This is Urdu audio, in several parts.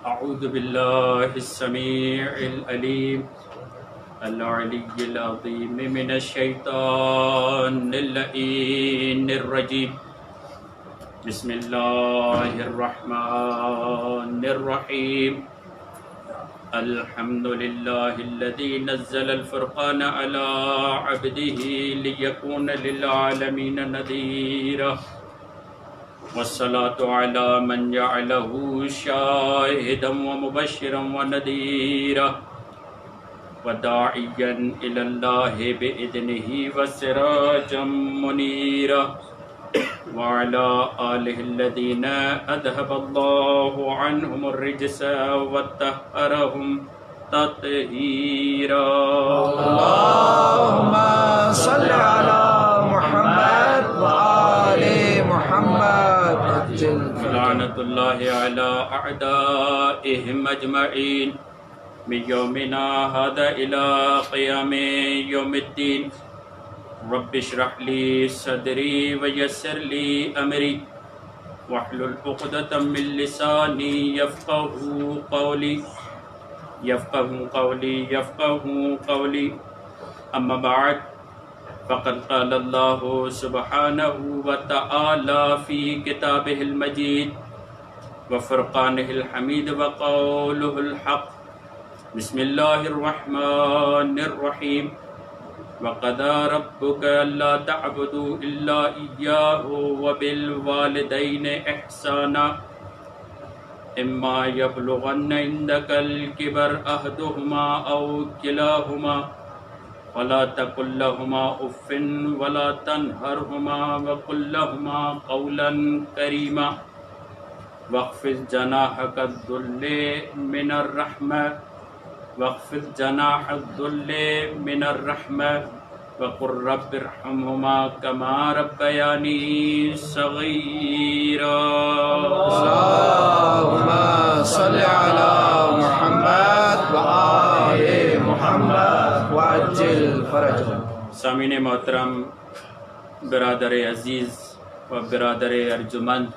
أعوذ بالله السميع العليم العلي العظيم من الشيطان اللعين الرجيم بسم الله الرحمن الرحيم الحمد لله الذي نزل الفرقان على عبده ليكون للعالمين نذيرا والصلاة على من جعله شاهدا ومبشرا ونذيرا وداعيا إلى الله بإذنه وسراجا منيرا وعلى آله الذين أذهب الله عنهم الرجس وطهرهم تطهيرا اللهم صل على محمد وآل محمد لعنة الله على أعدائهم أجمعين من يومنا هذا إلى قيام يوم الدين رب اشرح لي صدري ويسر لي أمري واحلل عقدة من لساني يفقهوا قولي أما بعد فقد قال الله سبحانه وتعالى في كتابه المجيد وفرقانه الحميد وقوله الحق بسم الله الرحمن الرحيم وقضى ربك ألا تعبدوا إلا إياه وبالوالدين إحسانا إما يبلغن عندك الكبر أحدهما أو كلاهما ولا تقل لهما أف ولا تنهرهما وقل لهما قولا كريما واخفض جناحك الذل من الرحمة وقل رب ارحمهما كما ربياني صغيرا اللهم صل على محمد وآل محمد وعجل فرجهم. سامعین محترم، برادر عزیز و برادر ارجمند،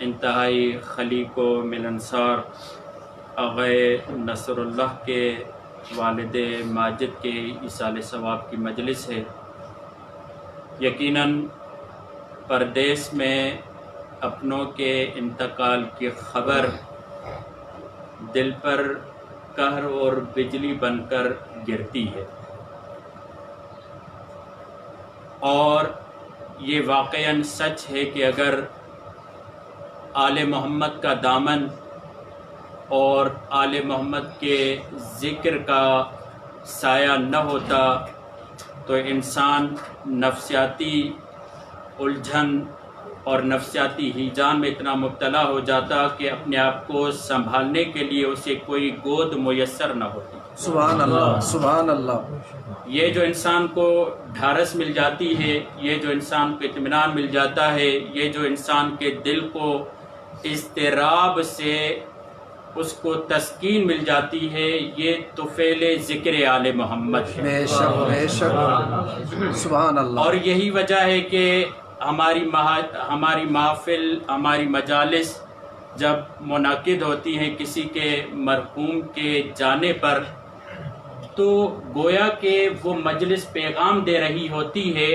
انتہائی خلیق و ملنسار آغا نصر اللہ کے والد ماجد کے ایصال ثواب کی مجلس ہے۔ یقیناً پردیس میں اپنوں کے انتقال کی خبر دل پر قہر اور بجلی بن کر گرتی ہے، اور یہ واقعاً سچ ہے کہ اگر آل محمد کا دامن اور آل محمد کے ذکر کا سایہ نہ ہوتا تو انسان نفسیاتی الجھن اور نفسیاتی ہیجان میں اتنا مبتلا ہو جاتا کہ اپنے آپ کو سنبھالنے کے لیے اسے کوئی گود میسر نہ ہوتی۔ سبحان اللہ، سبحان اللہ۔ یہ جو انسان کو ڈھارس مل جاتی ہے، یہ جو انسان کو اطمینان مل جاتا ہے، یہ جو انسان کے دل کو اضطراب سے اس کو تسکین مل جاتی ہے، یہ طفیل ذکر آل محمد ہے۔ بے شک بے شک، سبحان اللہ۔ اور یہی وجہ ہے کہ ہماری محافل، ہماری مجالس جب منعقد ہوتی ہیں کسی کے مرحوم کے جانے پر، تو گویا کہ وہ مجلس پیغام دے رہی ہوتی ہے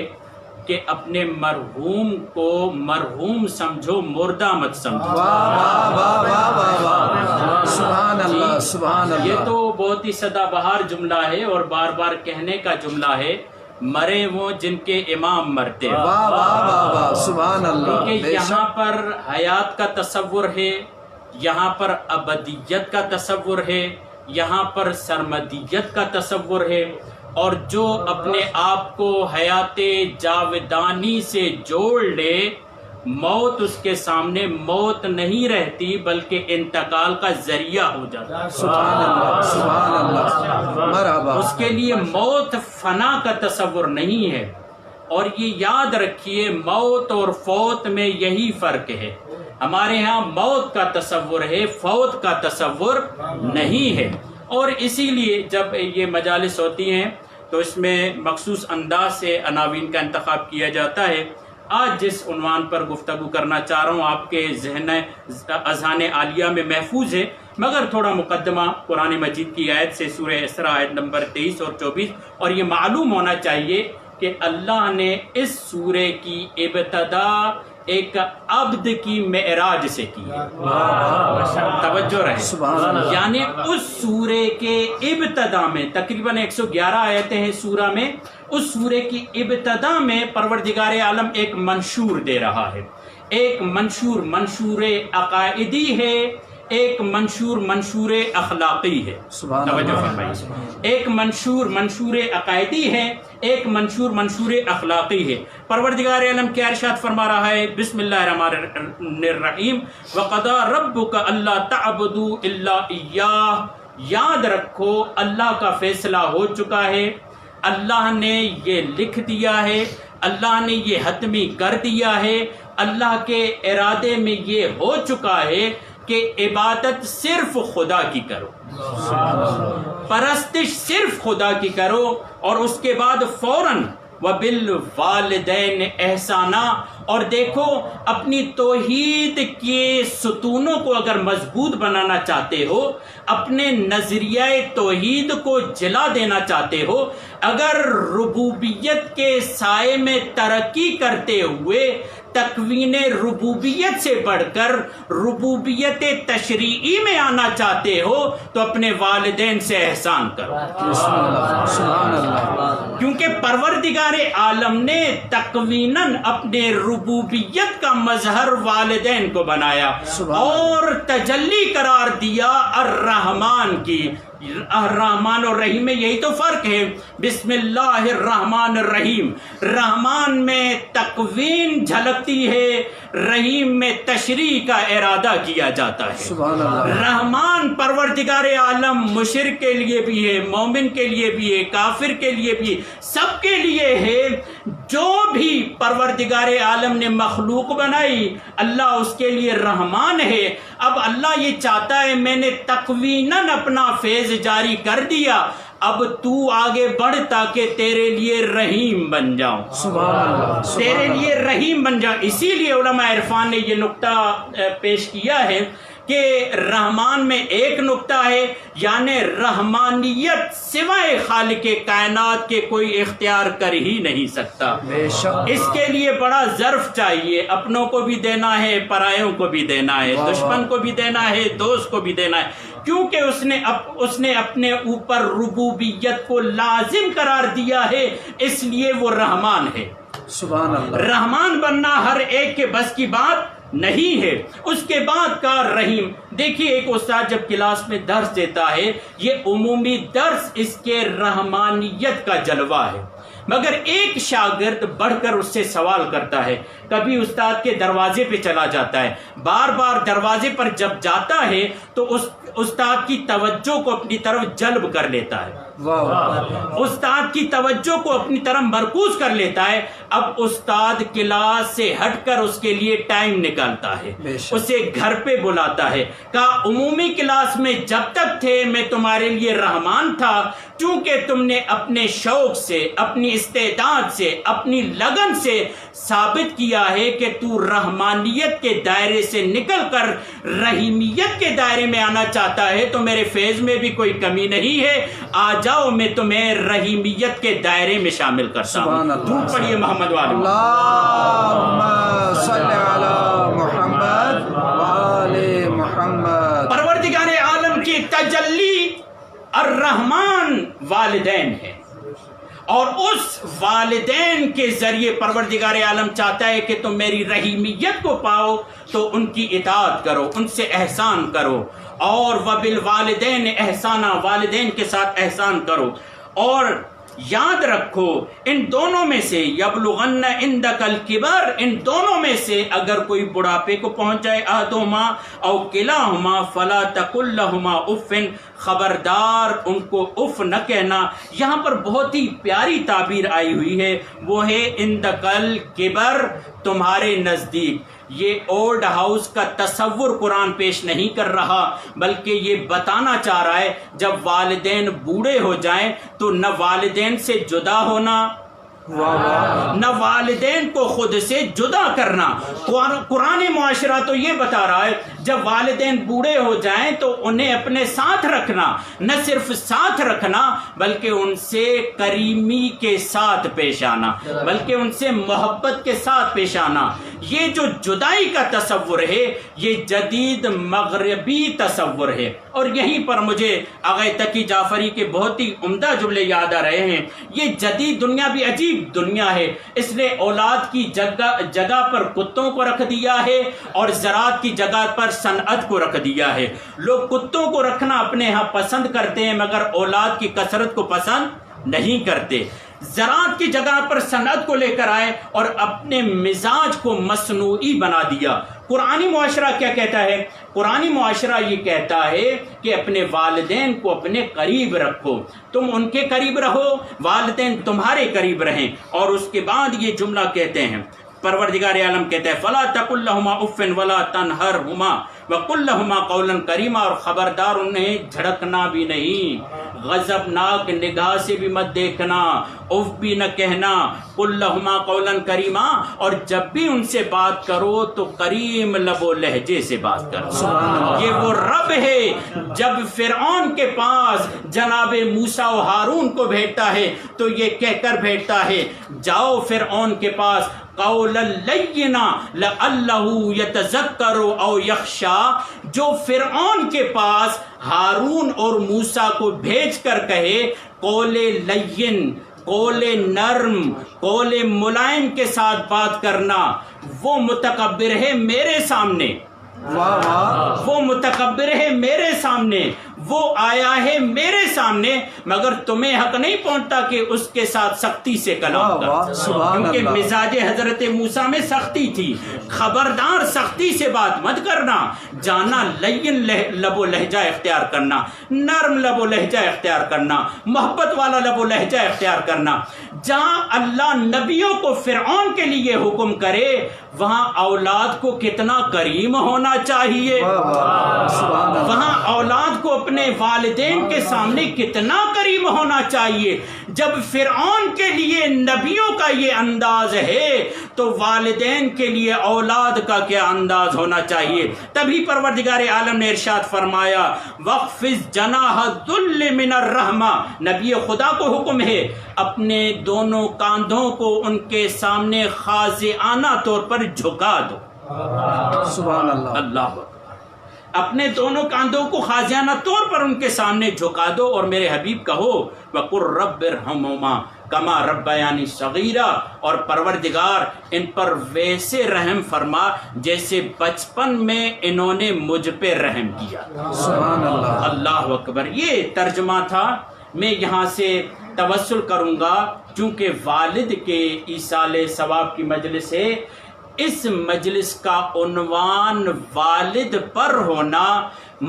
کہ اپنے مرحوم کو مرحوم سمجھو، مردہ مت سمجھو۔ واہ واہ واہ واہ واہ واہ، سبحان اللہ، سبحان اللہ۔ یہ تو بہت ہی سدا بہار جملہ ہے اور بار بار کہنے کا جملہ ہے، مرے وہ جن کے امام مرتے۔ واہ واہ واہ واہ، سبحان اللہ۔ کیونکہ بے یہاں شک، پر حیات کا تصور ہے، یہاں پر ابدیت کا تصور ہے، یہاں پر سرمدیت کا تصور ہے، اور جو اپنے آپ کو حیات جاودانی سے جوڑ لے، موت اس کے سامنے موت نہیں رہتی بلکہ انتقال کا ذریعہ ہو جاتا ہے۔ سبحان اللہ، سبحان اللہ، مرحبا۔ اس کے لیے موت فنا کا تصور نہیں ہے، اور یہ یاد رکھیے موت اور فوت میں یہی فرق ہے۔ ہمارے ہاں موت کا تصور ہے، فوت کا تصور نہیں ہے، اور اسی لیے جب یہ مجالس ہوتی ہیں تو اس میں مخصوص انداز سے عناوین کا انتخاب کیا جاتا ہے۔ آج جس عنوان پر گفتگو کرنا چاہ رہا ہوں آپ کے ذہن اذہان عالیہ میں محفوظ ہے، مگر تھوڑا مقدمہ قرآن مجید کی آیت سے، سورہ اسراء آیت نمبر 23 اور 24، اور یہ معلوم ہونا چاہیے کہ اللہ نے اس سورے کی ابتدا ایک عبد کی معراج سے کی ہے۔ توجہ رہے، یعنی اس سورے کے ابتدا میں تقریباً 111 آیتیں ہیں سورہ میں، اس سورے کی ابتدا میں پروردگار عالم ایک منشور دے رہا ہے، ایک منشور عقائدی ہے، ایک منشور اخلاقی ہے۔ توجہ فرمائیے، ایک منشور عقائدی ہے، ایک منشور اخلاقی ہے۔ پروردگار عالم کیا ارشاد فرما رہا ہے؟ بسم اللہ الرحمن الرحیم، وَقَضَىٰ رَبُّكَ أَلَّا تَعْبُدُوا إِلَّا إِيَّاهُ۔ یاد رکھو اللہ کا فیصلہ ہو چکا ہے، اللہ نے یہ لکھ دیا ہے، اللہ نے یہ حتمی کر دیا ہے، اللہ کے ارادے میں یہ ہو چکا ہے کہ عبادت صرف خدا کی کرو، پرستش صرف خدا کی کرو، اور اس کے بعد فوراً وَبِالْوَالِدَيْنِ إِحْسَانًا۔ اور دیکھو، اپنی توحید کے ستونوں کو اگر مضبوط بنانا چاہتے ہو، اپنے نظریہ توحید کو جلا دینا چاہتے ہو، اگر ربوبیت کے سائے میں ترقی کرتے ہوئے تکوین ربوبیت سے بڑھ کر ربوبیت تشریعی میں آنا چاہتے ہو تو اپنے والدین سے احسان کرو، کیونکہ پروردگار عالم نے تکویناً اپنے ربوبیت کا مظہر والدین کو بنایا اور تجلی قرار دیا الرحمن کی۔ الرحمن اور رحیم میں یہی تو فرق ہے۔ بسم اللہ الرحمن الرحیم، رحمان میں تکوین جھلکتی ہے، رحیم میں تشریح کا ارادہ کیا جاتا ہے۔ سبحان اللہ۔ رحمان پروردگار عالم مشرک کے لیے بھی ہے، مومن کے لیے بھی ہے، کافر کے لیے بھی ہے، سب کے لیے ہے۔ جو بھی پروردگار عالم نے مخلوق بنائی اللہ اس کے لیے رحمان ہے۔ اب اللہ یہ چاہتا ہے میں نے تکویناً اپنا فیض جاری کر دیا، اب تو آگے بڑھ تاکہ تیرے لیے رحیم بن جاؤں، سبحان اللہ، تیرے لیے رحیم بن جاؤں۔ اسی لیے علماء عرفان نے یہ نقطہ پیش کیا ہے کہ رحمان میں ایک نقطہ ہے، یعنی رحمانیت سوائے خالق کائنات کے کوئی اختیار کر ہی نہیں سکتا۔ بے شک اس کے لیے بڑا ظرف چاہیے، اپنوں کو بھی دینا ہے، پرایوں کو بھی دینا ہے، دشمن کو بھی دینا ہے، دوست کو بھی دینا ہے، کیونکہ اس نے اپنے اوپر ربوبیت کو لازم قرار دیا ہے، اس لیے وہ رحمان ہے۔ سبحان اللہ۔ رحمان بننا ہر ایک کے بس کی بات نہیں ہے۔ اس کے بعد کا رحیم، دیکھیے ایک استاد جب کلاس میں درس دیتا ہے، یہ عمومی درس اس کے رحمانیت کا جلوہ ہے، مگر ایک شاگرد بڑھ کر اس سے سوال کرتا ہے، کبھی استاد کے دروازے پہ چلا جاتا ہے، بار بار دروازے پر جب جاتا ہے تو استاد کی توجہ کو اپنی طرف جلب کر لیتا ہے، استاد کی توجہ کو اپنی طرف مرکوز کر لیتا ہے۔ اب استاد کلاس سے ہٹ کر اس کے لیے ٹائم نکالتا ہے، اسے گھر پہ بلاتا ہے، کہا عمومی کلاس میں جب تک تھے میں تمہارے لیے رحمان تھا، چونکہ تم نے اپنے شوق سے، اپنی استعداد سے، اپنی لگن سے ثابت کیا ہے کہ تو رحمانیت کے دائرے سے نکل کر رحیمیت کے دائرے میں آنا چاہتا ہے، تو میرے فیض میں بھی کوئی کمی نہیں ہے، آ جاؤ میں تمہیں رحیمیت کے دائرے میں شامل کرتا ہوں۔ درود پڑھیے محمد والے اللہم صلی علی محمد وآل محمد۔ پروردگار عالم کی تجلی الرحمن والدین ہے، اور اس والدین کے ذریعے پروردگار عالم چاہتا ہے کہ تم میری رحیمیت کو پاؤ تو ان کی اطاعت کرو، ان سے احسان کرو، اور وبالوالدین احسانا، والدین کے ساتھ احسان کرو، اور یاد رکھو ان دونوں میں سے یبلغن عندک الکبر، ان دونوں میں سے اگر کوئی بڑھاپے کو پہنچ جائے احدہما او کلاہما فلا تقل لہما اف، خبردار ان کو اف نہ کہنا۔ یہاں پر بہت ہی پیاری تعبیر آئی ہوئی ہے، وہ ہے عندک الکبر، تمہارے نزدیک۔ یہ اولڈ ہاؤس کا تصور قرآن پیش نہیں کر رہا، بلکہ یہ بتانا چاہ رہا ہے جب والدین بوڑھے ہو جائیں تو نہ والدین سے جدا ہونا، نہ والدین کو خود سے جدا کرنا۔ قرآن معاشرہ تو یہ بتا رہا ہے جب والدین بوڑھے ہو جائیں تو انہیں اپنے ساتھ رکھنا، نہ صرف ساتھ رکھنا بلکہ ان سے کریمی کے ساتھ پیش آنا، بلکہ ان سے محبت کے ساتھ پیش آنا۔ یہ جو جدائی کا تصور ہے یہ جدید مغربی تصور ہے، اور یہیں پر مجھے آغا تقی جعفری کے بہت ہی عمدہ جملے یاد آ رہے ہیں۔ یہ جدید دنیا بھی عجیب دنیا ہے، اس نے اولاد کی جگہ پر کتوں کو رکھ دیا ہے اور زراعت کی جگہ پر صنعت کو رکھ دیا ہے۔ لوگ کتوں کو رکھنا اپنے ہاں پسند کرتے ہیں مگر اولاد کی کثرت کو پسند نہیں کرتے۔ زراعت کی جگہ پر صنعت کو لے کر آئے اور اپنے مزاج کو مصنوعی بنا دیا۔ قرآنی معاشرہ کیا کہتا ہے؟ قرآنی معاشرہ یہ کہتا ہے کہ اپنے والدین کو اپنے قریب رکھو، تم ان کے قریب رہو، والدین تمہارے قریب رہیں۔ اور اس کے بعد یہ جملہ کہتے ہیں، پروردگار عالم کہتا ہے فَلَا تَقُلْ لَهُمَا أُفٍّ وَلَا تَنْهَرْهُمَا وَقُلْ لَهُمَا قَوْلًا كَرِيمًا، اور خبردار انہیں جھڑکنا بھی نہیں، غضبناک نگاہ سے بھی مت دیکھنا، اف بھی نہ کہنا، قُلْ لَهُمَا قَوْلًا كَرِيمًا، اور جب بھی ان سے بات کرو تو کریم لب و لہجے سے بات کرو۔ یہ وہ رب ہے جب فرعون کے پاس جناب موسیٰ و ہارون کو بھیجتا ہے تو یہ کہہ کر بھیجتا ہے جاؤ فرعون کے پاس قولا لینا لعلہ یتذکر او یخشی، جو فرعون کے پاس ہارون اور موسیٰ کو بھیج کر کہے قول لین، قول نرم، قول ملائم کے ساتھ بات کرنا، وہ متکبر ہے میرے سامنے، وہ متکبر ہے میرے سامنے، وہ آیا ہے میرے سامنے، مگر تمہیں حق نہیں پہنچتا کہ اس کے ساتھ سختی سے کلام کر، کیونکہ مزاج حضرت موسیٰ میں سختی تھی۔ خبردار سختی سے بات مت کرنا، جانا لین لب و لہجہ اختیار کرنا، نرم لب و لہجہ اختیار کرنا، محبت والا لب و لہجہ اختیار کرنا۔ جہاں اللہ نبیوں کو فرعون کے لیے حکم کرے وہاں اولاد کو کتنا کریم ہونا چاہیے، وہاں اولاد کو اپنے والدین کے سامنے کتنا کریم ہونا چاہیے۔ جب فرعون کے لیے نبیوں کا یہ انداز ہے تو والدین کے لیے اولاد کا کیا انداز ہونا چاہیے۔ تبھی پروردگار عالم نے ارشاد فرمایا وَاخْفِضْ جَنَاحَ الذُّلِّ مِنَ الرَّحْمَةِ، نبی خدا کو حکم ہے اپنے دونوں کاندھوں کو ان کے سامنے خاضعانہ طور پر جھکا دو۔ سبحان اللہ، اللہ اکبر، اپنے دونوں کاندھوں کو خاضعانہ طور پر ان کے سامنے جھکا دو اور میرے حبیب کہو وَقُلْ رَبِّ ارْحَمْهُمَا كَمَا رَبَّيَانِي صَغِيرًا، اور پروردگار ان پر ویسے رحم فرما جیسے بچپن میں انہوں نے مجھ پہ رحم کیا۔ سبحان اللہ، اللہ اکبر۔ یہ ترجمہ تھا، میں یہاں سے توسل کروں گا چونکہ والد کے ایصال ثواب کی مجلس ہے، اس مجلس کا عنوان والد پر ہونا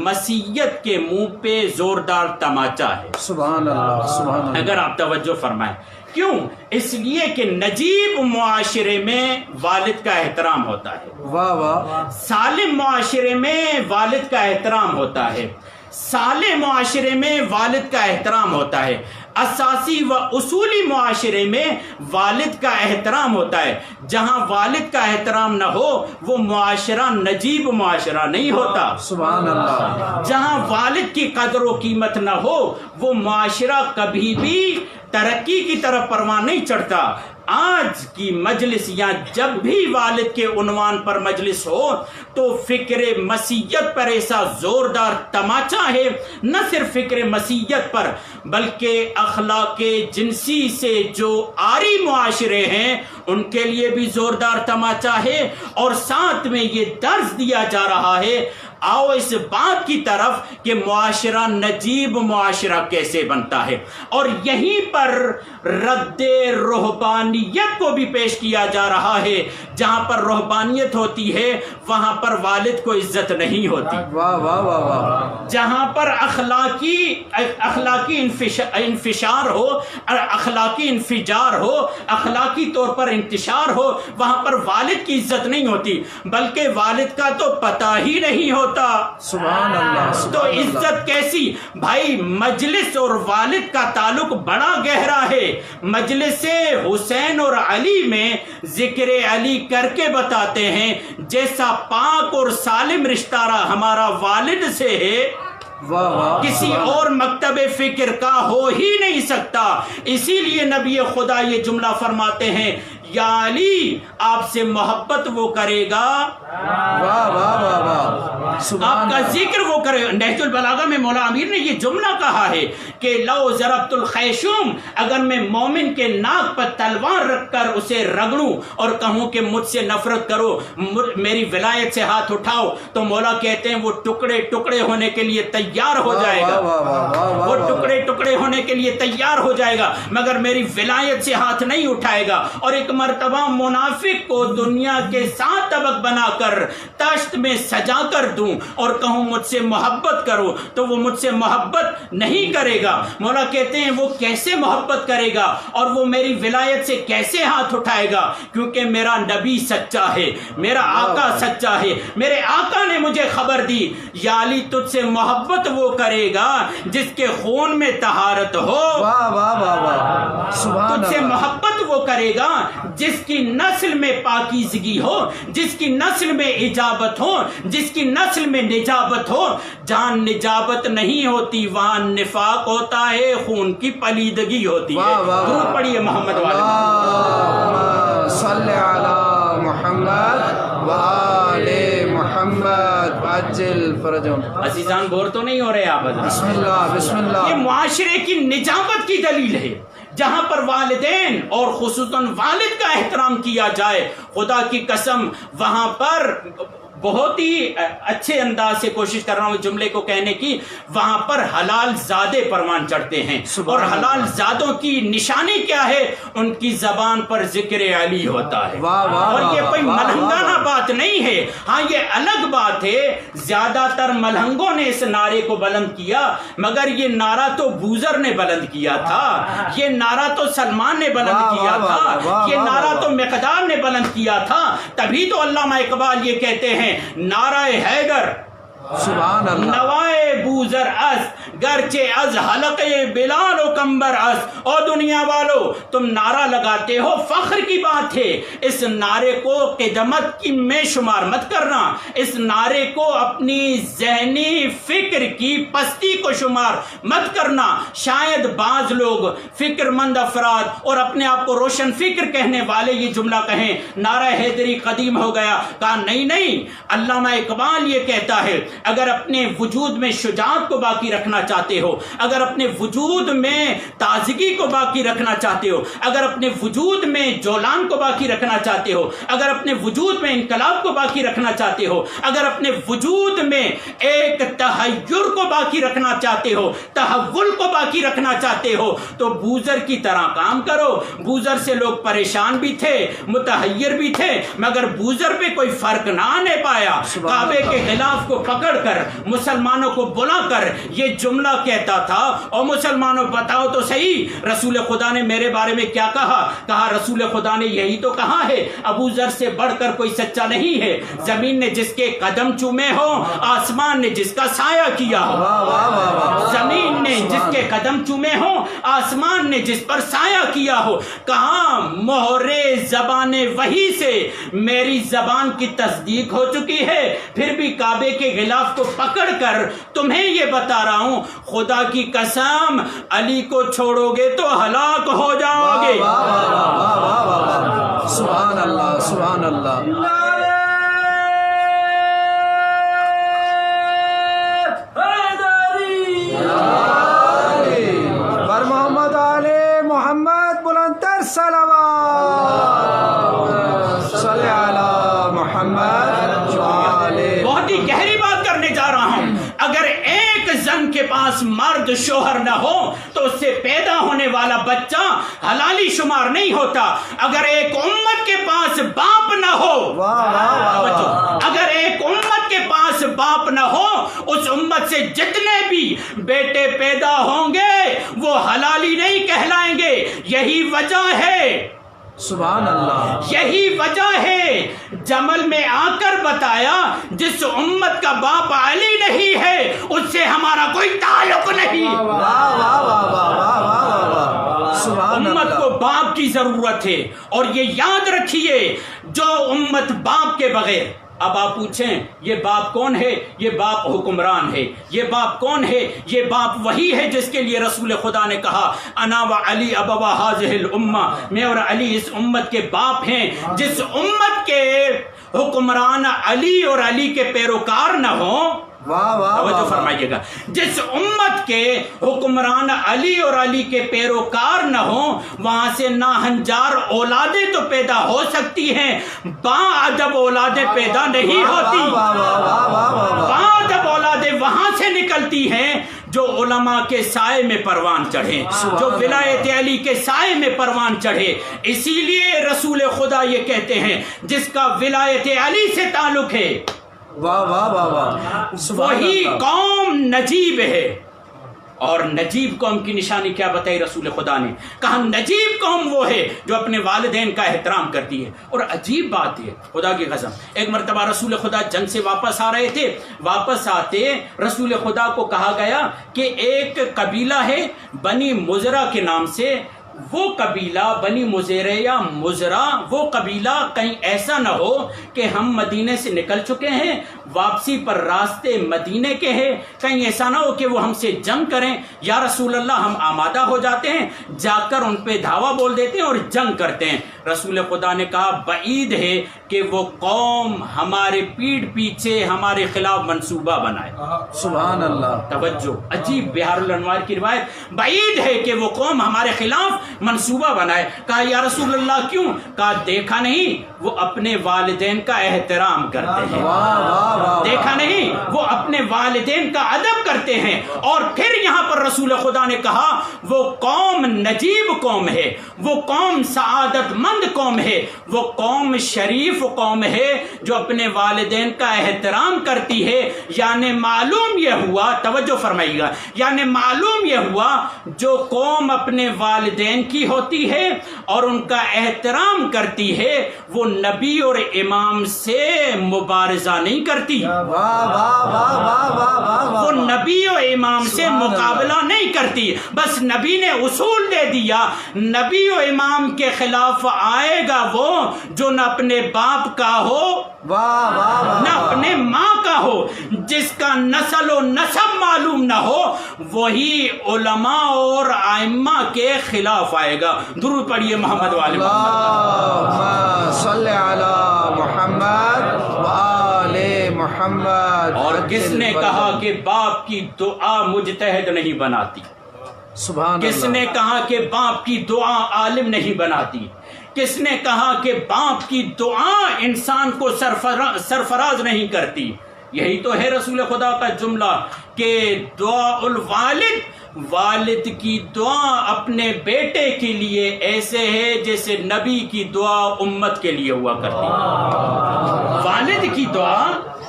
مسیت کے منہ پہ زوردار تماچا ہے۔ سبحان اللہ، سبحان اللہ، اگر آپ توجہ فرمائیں، کیوں؟ اس لیے کہ نجیب معاشرے میں والد کا احترام ہوتا ہے، واہ واہ، سالم معاشرے میں والد کا احترام ہوتا ہے، صالح معاشرے میں والد کا احترام ہوتا ہے، اساسی و اصولی معاشرے میں والد کا احترام ہوتا ہے۔ جہاں والد کا احترام نہ ہو وہ معاشرہ نجیب معاشرہ نہیں ہوتا۔ سبحان اللہ، جہاں والد کی قدر و قیمت نہ ہو وہ معاشرہ کبھی بھی ترقی کی طرف پرواہ نہیں چڑھتا۔ آج کی مجلس یا جب بھی والد کے عنوان پر مجلس ہو تو فکر مسیت پر ایسا زوردار تماچا ہے، نہ صرف فکر مسیت پر بلکہ اخلاق جنسی سے جو عاری معاشرے ہیں ان کے لیے بھی زوردار تماچا ہے، اور ساتھ میں یہ درس دیا جا رہا ہے آؤ اس بات کی طرف کہ معاشرہ نجیب معاشرہ کیسے بنتا ہے، اور یہیں پر رد رہبانیت کو بھی پیش کیا جا رہا ہے۔ جہاں پر رہبانیت ہوتی ہے وہاں پر والد کو عزت نہیں ہوتی، واہ واہ واہ واہ، جہاں پر اخلاقی انفشار ہو، اخلاقی انفجار ہو، اخلاقی طور پر انتشار ہو، وہاں پر والد کی عزت نہیں ہوتی بلکہ والد کا تو پتہ ہی نہیں ہوتا۔ سبحان اللہ، تو سبحان اللہ، عزت کیسی؟ بھائی مجلس اور والد کا تعلق بڑا گہرا ہے۔ مجلس حسین اور علی میں ذکر علی کر کے بتاتے ہیں جیسا پاک اور سالم رشتہ ہمارا والد سے ہے واہ واہ کسی اور مکتب فکر کا ہو ہی نہیں سکتا. اسی لیے نبی خدا یہ جملہ فرماتے ہیں یا علی آپ سے محبت وہ کرے گا واہ واہ واہ واہ آپ سبحان کا ذکر وہ کرے. نہج البلاغہ میں مولا امیر نے یہ جملہ کہا ہے کہ لو ضربت الخیشوم، اگر میں مومن کے ناک پر تلوار رکھ کر اسے رگڑوں اور کہوں کہ مجھ سے نفرت کرو، میری ولایت سے ہاتھ اٹھاؤ، تو مولا کہتے ہیں وہ ٹکڑے ٹکڑے ہونے کے لیے تیار ہو جائے گا، وہ ٹکڑے ٹکڑے ہونے کے لیے تیار ہو جائے گا، مگر میری ولایت سے ہاتھ نہیں اٹھائے گا. اور ایک مرتبہ منافق کو دنیا کے 7 طبق بنا کر تشت میں سجا کر دوں اور کہوں مجھ سے محبت کرو تو وہ مجھ سے محبت نہیں کرے گا. مولا کہتے ہیں وہ کیسے محبت کرے گا اور وہ میری ولایت سے کیسے ہاتھ اٹھائے گا؟ کیونکہ میرا نبی سچا ہے، میرا آقا سچا ہے. میرے آقا نے مجھے خبر دی یا علی تجھ سے محبت وہ کرے گا جس کے خون میں طہارت ہو، واہ واہ واہ واہ سبحان تجھ سے اللہ محبت وہ کرے گا جس کی نسل میں پاکیزگی ہو، جس کی نسل میں اجابت ہو، جس کی نسل میں نجابت ہو. جہاں نجابت نہیں ہوتی وہاں نفاق ہوتا ہے، خون کی پلیدگی ہوتی ہے. واہ واہ درود پڑھیے محمد والے. اللہم صلی علی محمد وآل محمد عجل فرجهم. عزیزان بور تو نہیں ہو رہے آپ حضرات؟ بسم اللہ بسم یہ اللہ. معاشرے کی نجابت کی دلیل ہے. جہاں پر والدین اور خصوصاً والد کا احترام کیا جائے، خدا کی قسم وہاں پر بہت ہی اچھے انداز سے کوشش کر رہا ہوں جملے کو کہنے کی، وہاں پر حلال زادے پروان چڑھتے ہیں. اور حلال زادوں کی نشانی کیا ہے؟ ان کی زبان پر ذکر علی ہوتا ہے. واہ واہ اور یہ کوئی واہ واہ ملہنگانہ بات نہیں ہے. ہاں یہ الگ بات ہے، زیادہ تر ملہنگوں نے اس نعرے کو بلند کیا، مگر یہ نعرہ تو بوزر نے بلند کیا تھا، یہ نعرہ تو سلمان نے بلند کیا تھا، یہ نعرہ تو مقدار نے بلند کیا تھا. تبھی تو علامہ اقبال یہ کہتے ہیں نعرہ حیدر سبحان اللہ. نوائے بوزر اس گرچہ از حلقے بلال و کمبر اس. اور دنیا والو تم نعرہ لگاتے ہو، فخر کی بات ہے. اس نعرے کو قدمت کی میں شمار مت کرنا، اس نعرے کو اپنی ذہنی فکر کی پستی کو شمار مت کرنا. شاید بعض لوگ فکر مند افراد اور اپنے آپ کو روشن فکر کہنے والے یہ جملہ کہیں نعرہ حیدری قدیم ہو گیا. کہا نہیں، علامہ اقبال یہ کہتا ہے اگر اپنے وجود میں شجاعت کو باقی رکھنا چاہتے ہو، اگر اپنے وجود میں تازگی کو باقی رکھنا چاہتے ہو، اگر اپنے وجود میں جولان کو باقی رکھنا چاہتے ہو، اگر اپنے وجود میں انقلاب کو باقی رکھنا چاہتے ہو، اگر اپنے وجود میں ایک تحیر کو باقی رکھنا چاہتے ہو، تحول کو باقی رکھنا چاہتے ہو، تو بوزر کی طرح کام کرو. بوزر سے لوگ پریشان بھی تھے، متحیر بھی تھے، مگر بوزر پہ کوئی فرق نہ آنے پایا. کعبے کے غلاف کو پکڑ کر مسلمانوں کو بلا کر یہ جملہ کہتا تھا، اور مسلمانوں بتاؤ تو صحیح رسول خدا نے میرے بارے میں کیا کہا؟ کہا رسول خدا نے یہی تو کہا ہے ابو ذر سے بڑھ کر کوئی سچا نہیں ہے. زمین نے جس کے قدم چومے ہو، آسمان نے جس کا سایہ کیا ہو. زمین نے جس کے قدم چومے ہو، آسمان نے جس پر سایہ کیا ہو. کہاں مہرے زبان وحی سے میری زبان کی تصدیق ہو چکی ہے، پھر بھی کعبے کے غلاف کو پکڑ کر تمہیں یہ بتا رہا ہوں خدا کی قسم علی کو چھوڑو گے تو ہلاک ہو جاؤ گے. سبحان اللہ سبحان اللہ. بر محمد علی محمد بلندتر صلوات صلی علی محمد وآلہ. بہت ہی گہری بات کرنے جا رہا ہوں. اگر ایک زن کے پاس مرد شوہر نہ ہو تو اس سے پیدا ہونے والا بچہ حلالی شمار نہیں ہوتا. اگر ایک امت کے پاس باپ نہ ہو، اگر ایک امت کے پاس باپ نہ ہو، اس امت سے جتنے بھی بیٹے پیدا ہوں گے وہ حلالی نہیں کہلائیں گے. یہی وجہ ہے، سبحان اللہ، یہی وجہ ہے جمل میں آ کر بتایا جس امت کا باپ علی نہیں ہے اس سے ہمارا کوئی تعلق نہیں. امت کو باپ کی ضرورت ہے. اور یہ یاد رکھیے جو امت باپ کے بغیر. اب آپ پوچھیں یہ باپ کون ہے؟ یہ باپ حکمران ہے. یہ باپ کون ہے؟ یہ باپ وہی ہے جس کے لیے رسول خدا نے کہا انا و علی ابوا هذه الامہ، میں اور علی اس امت کے باپ ہیں. جس امت کے حکمران علی اور علی کے پیروکار نہ ہوں، توجہ فرمائیے گا، جس امت کے حکمران علی اور علی کے پیروکار نہ ہوں، وہاں سے ناہنجار اولادیں تو پیدا ہو سکتی ہیں، باادب اولادیں پیدا نہیں ہوتی. باادب اولادیں وہاں سے نکلتی ہیں جو علماء کے سائے میں پروان چڑھے، جو ولایت علی کے سائے میں پروان چڑھے. اسی لیے رسول خدا یہ کہتے ہیں جس کا ولایت علی سے تعلق ہے وہی قوم نجیب ہے. اور نجیب قوم کی نشانی کیا بتائی رسول خدا نے؟ کہا نجیب قوم وہ ہے جو اپنے والدین کا احترام کرتی ہے. اور عجیب بات ہے، خدا کی قسم، ایک مرتبہ رسول خدا جنگ سے واپس آ رہے تھے. واپس آتے رسول خدا کو کہا گیا کہ ایک قبیلہ ہے بنی مزرہ کے نام سے، وہ قبیلہ بنی مزرہ یا مزرہ، وہ قبیلہ کہیں ایسا نہ ہو کہ ہم مدینے سے نکل چکے ہیں، واپسی پر راستے مدینے کے ہیں، کہیں ایسا نہ ہو کہ وہ ہم سے جنگ کریں. یا رسول اللہ ہم آمادہ ہو جاتے ہیں، جا کر ان پہ دھاوا بول دیتے ہیں اور جنگ کرتے ہیں. رسول خدا نے کہا بعید ہے کہ وہ قوم ہمارے پیٹھ پیچھے ہمارے خلاف منصوبہ بنائے. سبحان اللہ. توجہ، عجیب بہار الانوار کی روایت، بعید ہے کہ وہ قوم ہمارے خلاف منصوبہ بنائے. کہا یا رسول اللہ کیوں؟ کہا دیکھا نہیں وہ اپنے والدین کا احترام کرتے ہیں، دیکھا نہیں وہ اپنے والدین کا ادب کرتے ہیں. اور پھر یہاں پر رسول خدا نے کہا وہ قوم نجیب قوم ہے، وہ قوم سعادت مند قوم ہے، وہ قوم شریف قوم ہے جو اپنے والدین کا احترام کرتی ہے. یعنی معلوم یہ ہوا، توجہ فرمائیے گا، یعنی معلوم یہ ہوا جو قوم اپنے والدین کی ہوتی ہے اور ان کا احترام کرتی ہے وہ نبی اور امام سے مبارزہ نہیں کرتی، وہ نبی اور امام سے مقابلہ نہیں کرتی. بس نبی نے اصول دے دیا، نبی و امام کے خلاف آئے گا وہ جو نہ اپنے باپ کا ہو نہ اپنے ماں کا ہو، جس کا نسل و نسب معلوم نہ ہو، وہی علماء اور ائمہ کے خلاف آئے گا. درود پڑھیے محمد والے محمد، صلی علی محمد وآل محمد. اور کس نے کہا کہ باپ کی دعا مجتہد نہیں بناتی؟ سبحان کس اللہ. نے کہا کہ باپ کی دعا عالم نہیں بناتی؟ کس نے کہا کہ باپ کی دعا انسان کو سرفراز نہیں کرتی؟ یہی تو ہے رسول خدا کا جملہ کہ دعا الوالد، والد کی دعا اپنے بیٹے کے لیے ایسے ہے جیسے نبی کی دعا امت کے لیے ہوا کرتی. والد کی دعا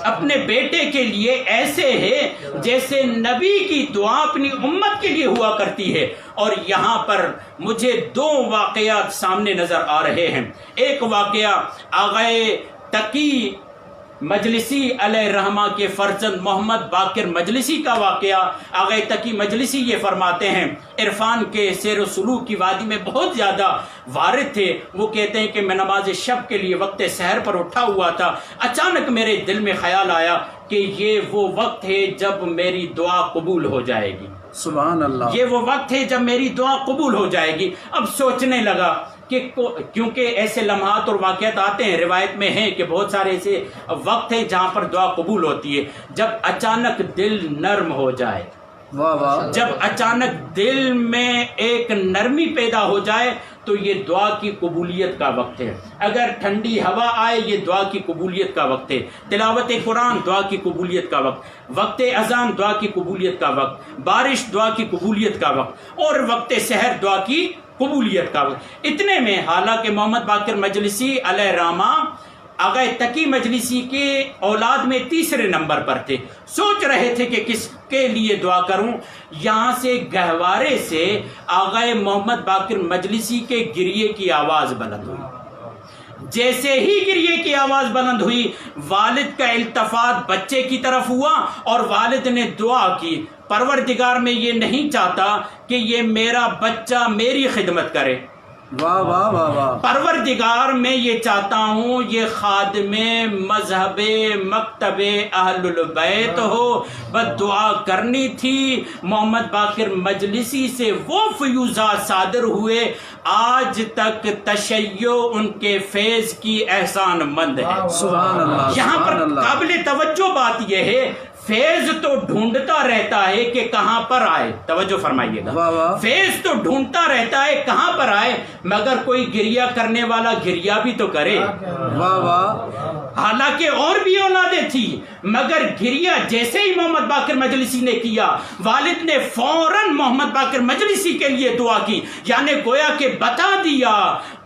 اپنے بیٹے کے لیے ایسے ہے جیسے نبی کی دعا اپنی امت کے لیے ہوا کرتی ہے. اور یہاں پر مجھے دو واقعات سامنے نظر آ رہے ہیں. ایک واقعہ آغائے تقی مجلسی علیہ الرحمہ کے فرزند محمد باقر مجلسی کا واقعہ. آغائے تقی مجلسی یہ فرماتے ہیں عرفان کے سیر و سلوک کی وادی میں بہت زیادہ وارد تھے. وہ کہتے ہیں کہ میں نماز شب کے لیے وقت سحر پر اٹھا ہوا تھا، اچانک میرے دل میں خیال آیا کہ یہ وہ وقت ہے جب میری دعا قبول ہو جائے گی. سبحان اللہ. یہ وہ وقت ہے جب میری دعا قبول ہو جائے گی. اب سوچنے لگا کہ کیونکہ ایسے لمحات اور واقعات آتے ہیں، روایت میں ہیں کہ بہت سارے ایسے وقت ہیں جہاں پر دعا قبول ہوتی ہے. جب اچانک دل نرم ہو جائے، جب اچانک دل میں ایک نرمی پیدا ہو جائے تو یہ دعا کی قبولیت کا وقت ہے. اگر ٹھنڈی ہوا آئے یہ دعا کی قبولیت کا وقت ہے. تلاوت قرآن دعا کی قبولیت کا وقت، وقت اذان دعا کی قبولیت کا وقت، بارش دعا کی قبولیت کا وقت، اور وقت سحر دعا کی قبولیت کا وقت. اتنے میں حالانکہ محمد باقر مجلسی علیہ الرحمہ آغائے تقی مجلسی کے اولاد میں تیسرے نمبر پر تھے. سوچ رہے تھے کہ کس کے لیے دعا کروں. یہاں سے گہوارے سے آغائے محمد باقر مجلسی کے گریے کی آواز بلند ہوئی. جیسے ہی گریے کی آواز بلند ہوئی والد کا التفات بچے کی طرف ہوا اور والد نے دعا کی، پروردگار میں یہ نہیں چاہتا کہ یہ میرا بچہ میری خدمت کرے، واہ واہ واہ واہ. پروردگار میں یہ چاہتا ہوں یہ خادم مذہب مکتب اہل البیت ہو. بس دعا کرنی تھی. محمد باقر مجلسی سے وہ فیوزات صادر ہوئے آج تک تشیع ان کے فیض کی احسان مند ہے. سبحان اللہ. یہاں پر سبحان اللہ. قابل توجہ بات یہ ہے فیض تو ڈھونڈتا رہتا ہے کہ کہاں پر آئے. توجہ فرمائیے گا. واہ واہ. فیض تو ڈھونڈتا رہتا ہے کہاں پر آئے مگر کوئی گریا کرنے والا گریا بھی تو کرے. واہ واہ. حالانکہ اور بھی اولادیں تھی مگر گریا جیسے ہی محمد باقر مجلسی نے کیا والد نے فوراً محمد باقر مجلسی کے لیے دعا کی. یعنی گویا کہ بتا دیا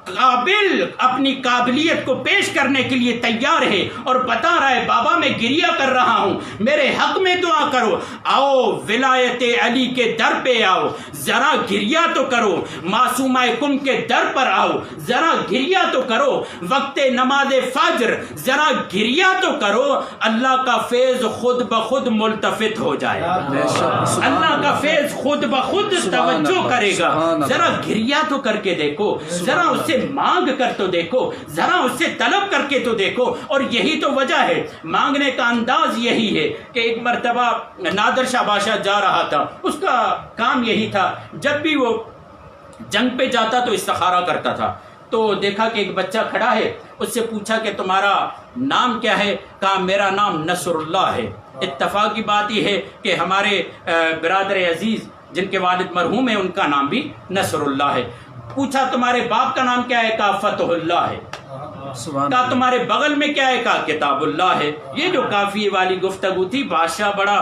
قابل اپنی قابلیت کو پیش کرنے کے لیے تیار ہے اور بتا رہا ہے بابا میں گریا کر رہا ہوں میرے حق میں دعا کرو. آؤ ولایت علی کے در پہ آؤ ذرا گریا تو کرو. معصومہ کم کے در پر آؤ ذرا گریا تو کرو. وقت نماز فجر ذرا گریا تو کرو. اللہ کا فیض خود بخود ملتفت ہو جائے. اللہ کا فیض خود بخود توجہ کرے گا. ذرا گریا تو کر کے دیکھو. ذرا اس سے مانگ کر تو دیکھو. ذرا اس سے طلب کر کے تو دیکھو. اور یہی تو وجہ ہے مانگنے کا انداز یہی ہے کہ ایک مرتبہ نادر شاہ بادشاہ جا رہا تھا. اس کا کام یہی تھا جب بھی وہ جنگ پہ جاتا تو استخارہ کرتا تھا. تو دیکھا کہ ایک بچہ کھڑا ہے. اس سے پوچھا کہ تمہارا نام کیا ہے؟ کہا میرا نام نصر اللہ ہے. اتفاق کی بات یہ ہے کہ ہمارے برادر عزیز جن کے والد مرحوم ہیں ان کا نام بھی نصر اللہ ہے. پوچھا تمہارے باپ کا نام کیا ہے؟ کہا فتح اللہ ہے. کہا تمہارے بغل میں کیا ہے؟ کہا کتاب اللہ ہے. یہ جو کافی والی گفتگو تھی بادشاہ بڑا